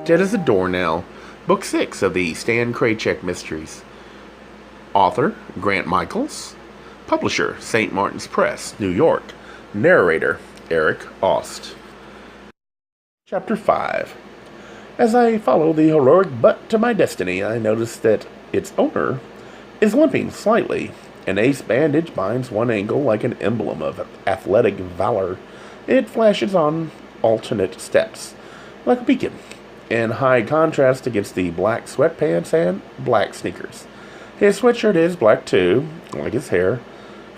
Dead as a Doornail, Book 6 of the Stan Kraychik Mysteries. Author, Grant Michaels. Publisher, St. Martin's Press, New York. Narrator, Eric Aust. Chapter 5. As I follow the heroic butt to my destiny, I notice that its owner is limping slightly. An ace bandage binds one ankle like an emblem of athletic valor. It flashes on alternate steps, like a beacon, in high contrast against the black sweatpants and black sneakers. His sweatshirt is black too, like his hair.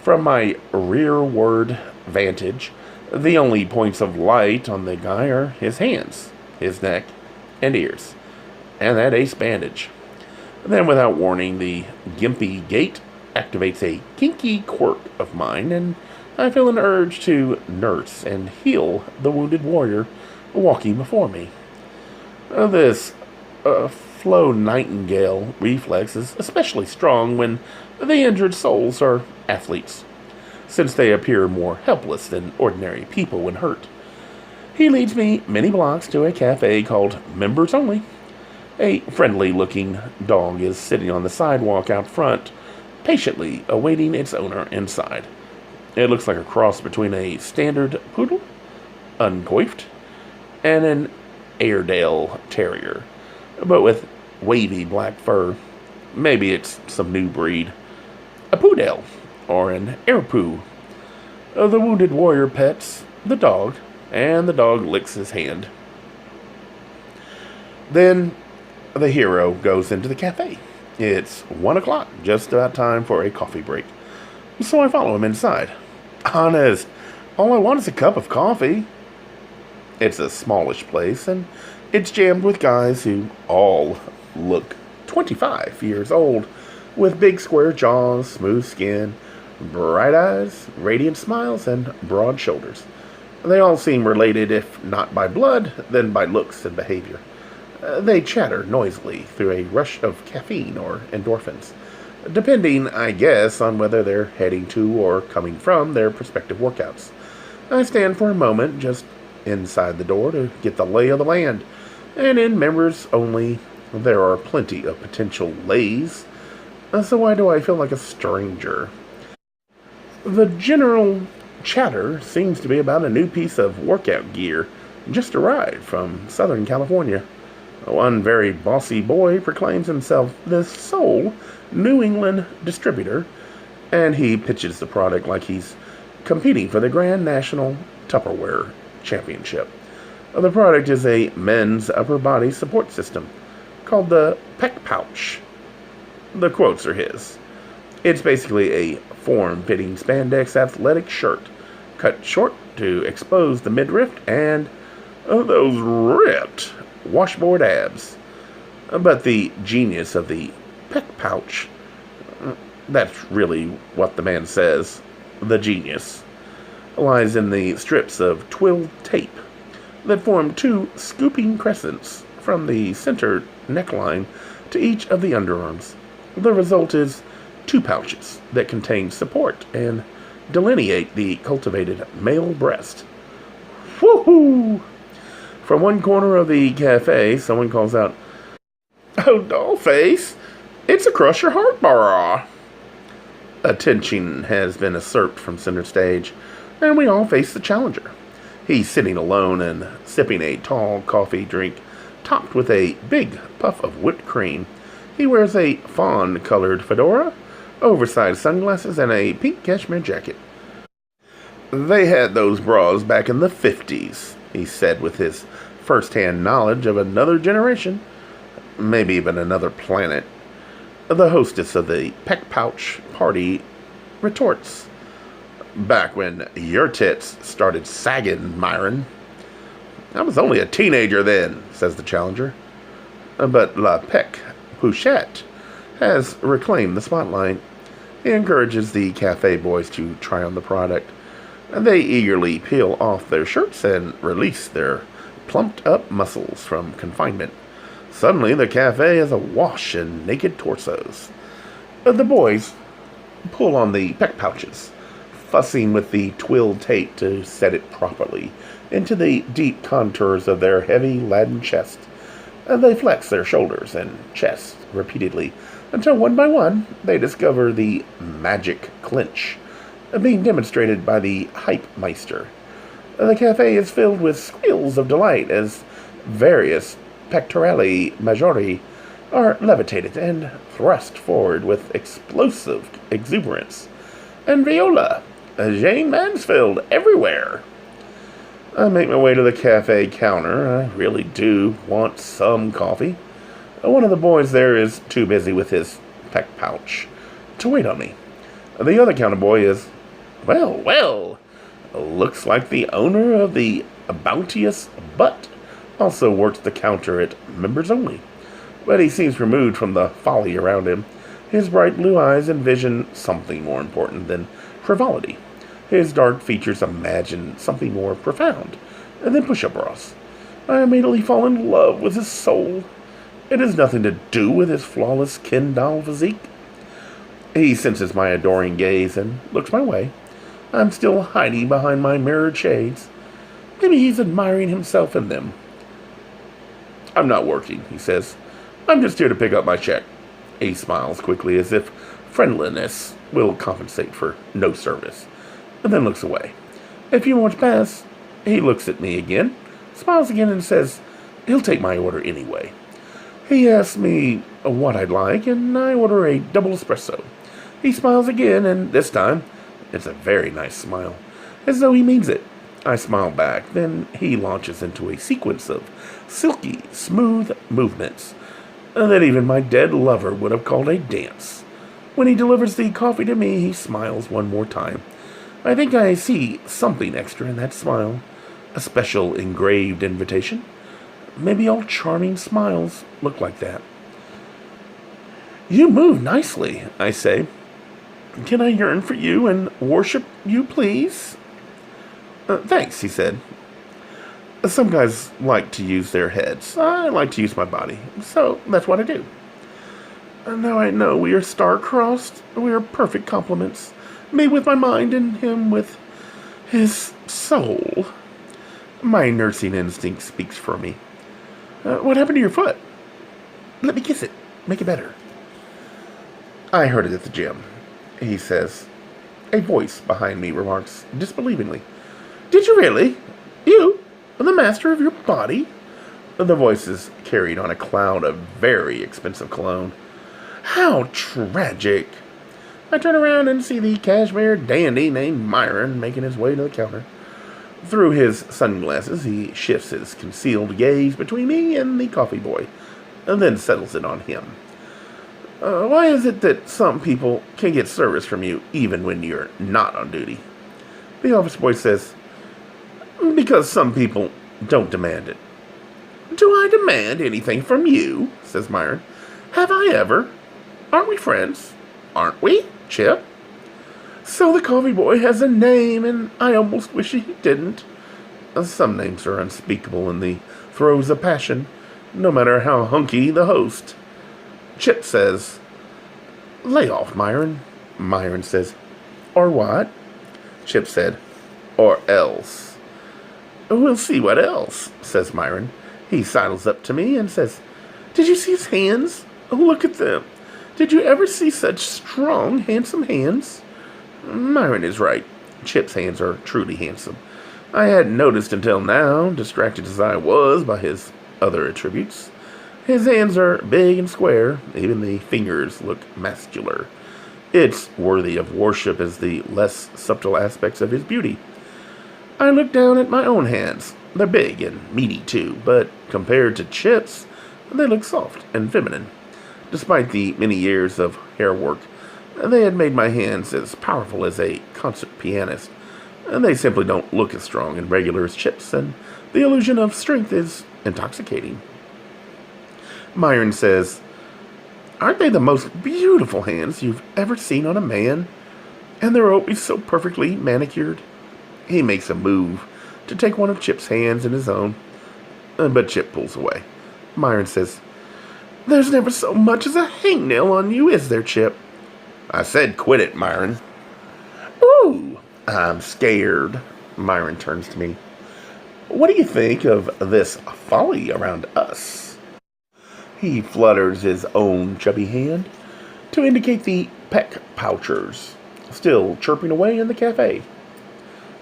From my rearward vantage, the only points of light on the guy are his hands, his neck, and ears, and that ace bandage. Then, without warning, the gimpy gait activates a kinky quirk of mine, and I feel an urge to nurse and heal the wounded warrior walking before me. This flow nightingale reflex is especially strong when the injured souls are athletes, since they appear more helpless than ordinary people when hurt. He leads me many blocks to a cafe called Members Only. A friendly-looking dog is sitting on the sidewalk out front, patiently awaiting its owner inside. It looks like a cross between a standard poodle, uncoiffed, and an Airedale Terrier, but with wavy black fur. Maybe it's some new breed. A Poodale, or an Airpoo. The wounded warrior pets the dog, and the dog licks his hand. Then the hero goes into the cafe. It's 1 o'clock, just about time for a coffee break. So I follow him inside. Honest, all I want is a cup of coffee. It's a smallish place, and it's jammed with guys who all look 25 years old, with big square jaws, smooth skin, bright eyes, radiant smiles, and broad shoulders. They all seem related, if not by blood, then by looks and behavior. They chatter noisily through a rush of caffeine or endorphins, depending, I guess, on whether they're heading to or coming from their respective workouts. I stand for a moment just inside the door to get the lay of the land, and in Members Only there are plenty of potential lays, so why do I feel like a stranger? The general chatter seems to be about a new piece of workout gear just arrived from Southern California. One very bossy boy proclaims himself the sole New England distributor, and he pitches the product like he's competing for the Grand National Tupperware Championship. The product is a men's upper body support system called the Peck Pouch. The quotes are his. It's basically a form-fitting spandex athletic shirt, cut short to expose the midriff and those ripped washboard abs. But the genius of the Peck Pouch, that's really what the man says, the genius, lies in the strips of twilled tape that form two scooping crescents from the center neckline to each of the underarms. The result is two pouches that contain support and delineate the cultivated male breast. Woohoo! From one corner of the cafe, someone calls out, "Oh, dollface, it's a crush your heart bar." Attention has been usurped from center stage, and we all face the challenger. He's sitting alone and sipping a tall coffee drink topped with a big puff of whipped cream. He wears a fawn-colored fedora, oversized sunglasses, and a pink cashmere jacket. "They had those bras back in the 50s, he said with his first-hand knowledge of another generation, maybe even another planet. The hostess of the Peck Pouch party retorts, "Back when your tits started sagging, Myron." "I was only a teenager then," says the challenger. But La Peck Pouchette has reclaimed the spotlight. He encourages the cafe boys to try on the product. They eagerly peel off their shirts and release their plumped-up muscles from confinement. Suddenly, the cafe is awash in naked torsos. The boys pull on the Peck Pouches, fussing with the twill tape to set it properly into the deep contours of their heavy laden chest. They flex their shoulders and chests repeatedly until one by one they discover the magic clinch being demonstrated by the Hype Meister. The cafe is filled with squeals of delight as various pectorali majori are levitated and thrust forward with explosive exuberance. And viola, Jane Mansfield everywhere. I make my way to the cafe counter. I really do want some coffee. One of the boys there is too busy with his peck pouch to wait on me. The other counter boy is, well, looks like the owner of the Bounteous Butt also works the counter at members only. But he seems removed from the folly around him. His bright blue eyes envision something more important than frivolity. His dark features imagine something more profound than push-up bras. I immediately fall in love with his soul. It has nothing to do with his flawless Ken doll physique. He senses my adoring gaze and looks my way. I'm still hiding behind my mirrored shades. Maybe he's admiring himself in them. I'm not working, he says. I'm just here to pick up my check. He smiles quickly as if friendliness will compensate for no service, and then looks away. A few moments pass. He looks at me again, smiles again, and says he'll take my order anyway. He asks me what I'd like, and I order a double espresso. He smiles again, and this time it's a very nice smile, as though he means it. I smile back, then he launches into a sequence of silky, smooth movements that even my dead lover would have called a dance. When he delivers the coffee to me, he smiles one more time. I think I see something extra in that smile, a special engraved invitation. Maybe all charming smiles look like that. You move nicely, I say. Can I yearn for you and worship you, please? Thanks, he said. Some guys like to use their heads. I like to use my body, so that's what I do. Now I know we are star-crossed. We are perfect complements. Me with my mind and him with his soul. My nursing instinct speaks for me. What happened to your foot? Let me kiss it. Make it better. I heard it at the gym, he says. A voice behind me remarks disbelievingly. Did you really? You? The master of your body? The voice is carried on a cloud of very expensive cologne. How tragic. I turn around and see the cashmere dandy named Myron making his way to the counter. Through his sunglasses, he shifts his concealed gaze between me and the coffee boy, and then settles it on him. Why is it that some people can get service from you even when you're not on duty? The office boy says, because some people don't demand it. Do I demand anything from you? Says Myron. Have I ever? Aren't we friends? Aren't we, Chip? So the coffee boy has a name, and I almost wish he didn't. Some names are unspeakable in the throes of passion, no matter how hunky the host. Chip says, lay off, Myron. Myron says, or what? Chip said, or else. We'll see what else, says Myron. He sidles up to me and says, did you see his hands? Oh, look at them. Did you ever see such strong, handsome hands? Myron is right. Chip's hands are truly handsome. I hadn't noticed until now, distracted as I was by his other attributes. His hands are big and square. Even the fingers look muscular. It's worthy of worship as the less subtle aspects of his beauty. I look down at my own hands. They're big and meaty too, but compared to Chip's, they look soft and feminine. Despite the many years of hair work, they had made my hands as powerful as a concert pianist. They simply don't look as strong and regular as Chip's, and the illusion of strength is intoxicating. Myron says, aren't they the most beautiful hands you've ever seen on a man? And they're always so perfectly manicured. He makes a move to take one of Chip's hands in his own, but Chip pulls away. Myron says, there's never so much as a hangnail on you, is there, Chip? I said quit it, Myron. Ooh, I'm scared. Myron turns to me. What do you think of this folly around us? He flutters his own chubby hand to indicate the peck pouchers, still chirping away in the cafe.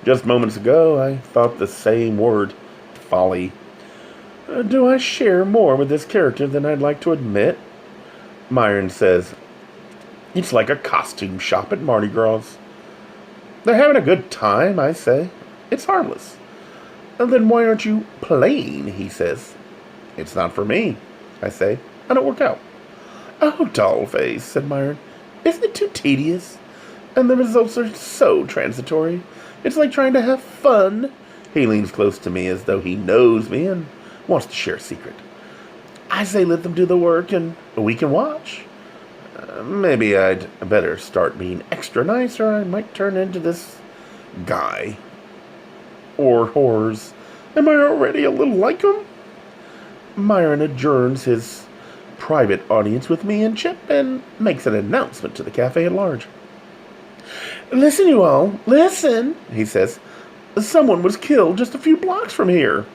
Just moments ago, I thought the same word, folly. Do I share more with this character than I'd like to admit? Myron says, it's like a costume shop at Mardi Gras. They're having a good time, I say. It's harmless. Then why aren't you playing, he says. It's not for me, I say. I don't work out. Oh, dollface, said Myron. Isn't it too tedious? And the results are so transitory. It's like trying to have fun. He leans close to me as though he knows me and wants to share a secret. I say let them do the work and we can watch. Maybe I'd better start being extra nice or I might turn into this guy. Or whores. Am I already a little like him? Myron adjourns his private audience with me and Chip and makes an announcement to the cafe at large. Listen, you all, listen, he says. Someone was killed just a few blocks from here.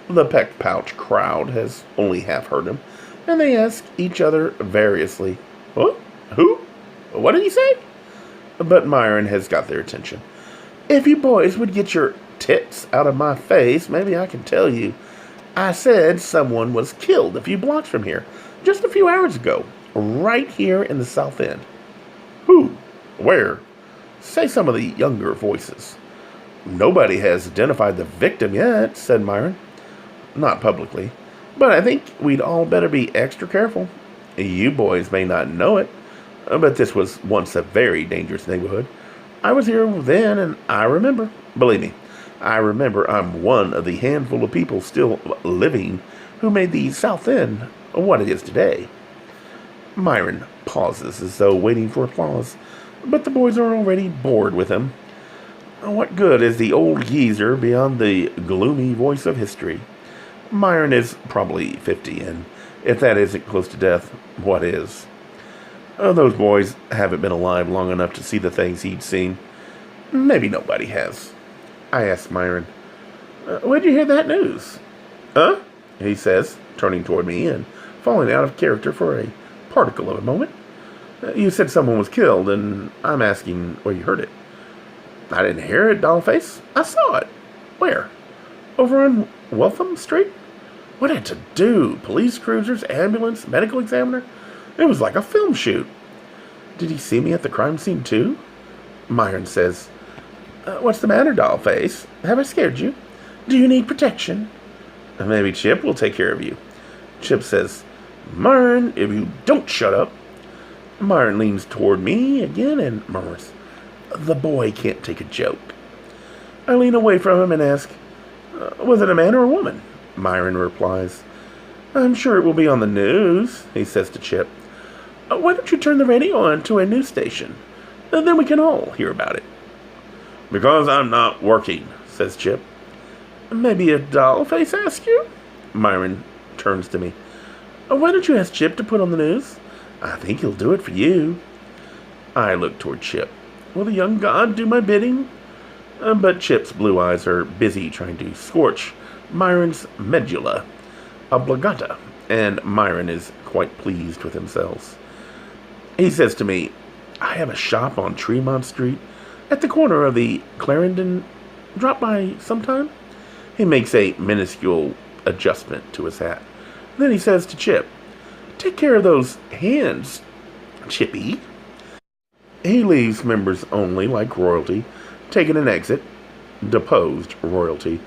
The peck pouch crowd has only half heard him, and they ask each other variously, "What? Who? What did he say?" But Myron has got their attention. If you boys would get your tits out of my face, maybe I can tell you. I said someone was killed a few blocks from here, just a few hours ago, right here in the South End. Who? Where? Say some of the younger voices. Nobody has identified the victim yet, said Myron. Not publicly, but I think we'd all better be extra careful. You boys may not know it, but this was once a very dangerous neighborhood. I was here then, and I remember. Believe me, I remember I'm one of the handful of people still living who made the South End what it is today. Myron pauses as though waiting for applause, but the boys are already bored with him. What good is the old geezer beyond the gloomy voice of history? Myron is probably 50, and if that isn't close to death, what is? Those boys haven't been alive long enough to see the things he'd seen. Maybe nobody has. I asked Myron, where'd you hear that news? Huh? He says, turning toward me and falling out of character for a particle of a moment. You said someone was killed, and I'm asking where you heard it. I didn't hear it, dollface. I saw it. Where? Over on Waltham Street? What had to do? Police cruisers, ambulance, medical examiner? It was like a film shoot. Did he see me at the crime scene too? Myron says, what's the matter, dollface? Have I scared you? Do you need protection? Maybe Chip will take care of you. Chip says, Myron, if you don't shut up. Myron leans toward me again and murmurs, the boy can't take a joke. I lean away from him and ask, was it a man or a woman? Myron replies, I'm sure it will be on the news, he says to Chip. Why don't you turn the radio on to a news station? Then we can all hear about it. Because I'm not working, says Chip. Maybe a dollface asked you? Myron turns to me. Why don't you ask Chip to put on the news? I think he'll do it for you. I look toward Chip. Will the young god do my bidding? But Chip's blue eyes are busy trying to scorch Myron's medulla oblongata, and Myron is quite pleased with himself. He says to me, I have a shop on Tremont Street at the corner of the Clarendon. Drop by sometime? He makes a minuscule adjustment to his hat. Then he says to Chip, take care of those hands, Chippy. He leaves members only like royalty, taking an exit, deposed royalty.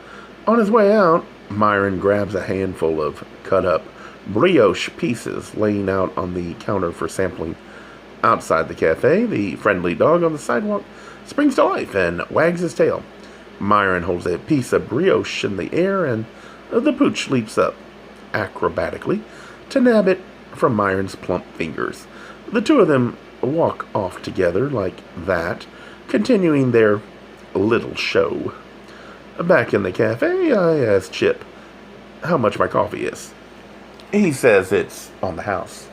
On his way out, Myron grabs a handful of cut-up brioche pieces laying out on the counter for sampling. Outside the cafe, the friendly dog on the sidewalk springs to life and wags his tail. Myron holds a piece of brioche in the air, and the pooch leaps up, acrobatically, to nab it from Myron's plump fingers. The two of them walk off together like that, continuing their little show. Back in the cafe, I ask Chip how much my coffee is. He says it's on the house.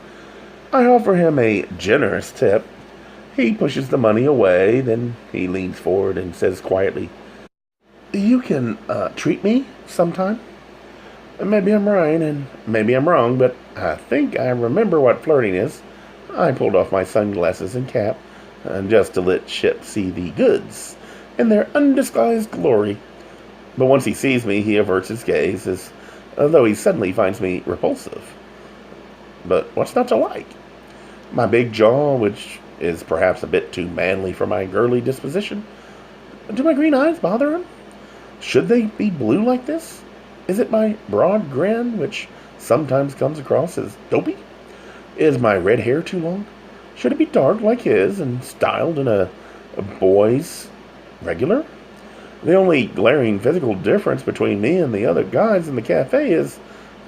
I offer him a generous tip. He pushes the money away, then he leans forward and says quietly, you can treat me sometime? Maybe I'm right, and maybe I'm wrong, but I think I remember what flirting is. I pulled off my sunglasses and cap, just to let Chip see the goods in their undisguised glory. But once he sees me, he averts his gaze, as though he suddenly finds me repulsive. But what's not to like? My big jaw, which is perhaps a bit too manly for my girly disposition. Do my green eyes bother him? Should they be blue like this? Is it my broad grin, which sometimes comes across as dopey? Is my red hair too long? Should it be dark like his and styled in a boy's regular? The only glaring physical difference between me and the other guys in the cafe is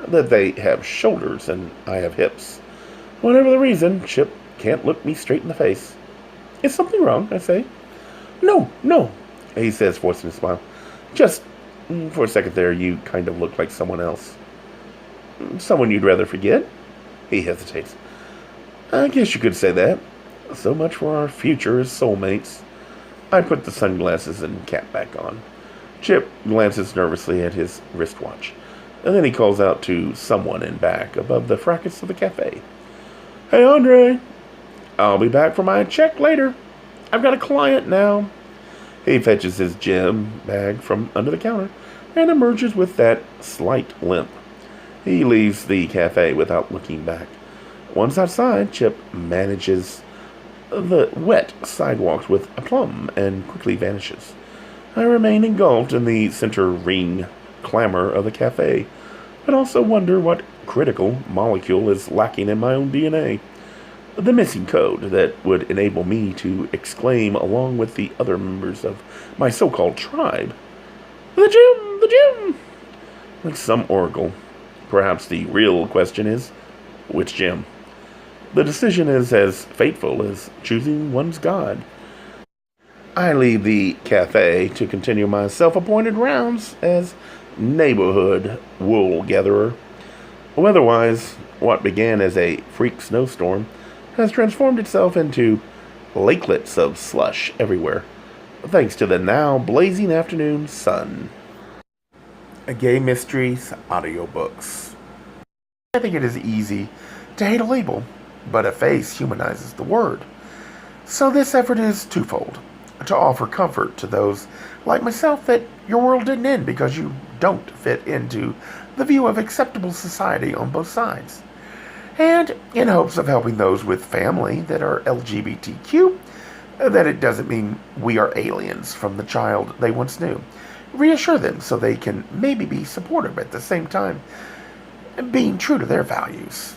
that they have shoulders and I have hips. Whatever the reason, Chip can't look me straight in the face. Is something wrong? I say. No, no, he says, forcing a smile. Just for a second there, you kind of look like someone else. Someone you'd rather forget? He hesitates. I guess you could say that. So much for our future as soulmates. I put the sunglasses and cap back on. Chip glances nervously at his wristwatch, and then he calls out to someone in back above the fracas of the cafe. Hey, Andre, I'll be back for my check later. I've got a client now. He fetches his gym bag from under the counter and emerges with that slight limp. He leaves the cafe without looking back. Once outside, Chip manages the wet sidewalks with aplomb and quickly vanishes. I remain engulfed in the center ring clamor of the cafe, but also wonder what critical molecule is lacking in my own DNA. The missing code that would enable me to exclaim along with the other members of my so-called tribe, "The gym! The gym!" Like some oracle. Perhaps the real question is, which gym? The decision is as fateful as choosing one's god. I leave the cafe to continue my self-appointed rounds as neighborhood wool gatherer. Weather-wise, what began as a freak snowstorm has transformed itself into lakelets of slush everywhere, thanks to the now blazing afternoon sun. Gay Mysteries audiobooks. I think it is easy to hate a label, but a face humanizes the word. So this effort is twofold: to offer comfort to those like myself that your world didn't end because you don't fit into the view of acceptable society on both sides, and in hopes of helping those with family that are LGBTQ, that it doesn't mean we are aliens from the child they once knew. Reassure them so they can maybe be supportive at the same time, being true to their values.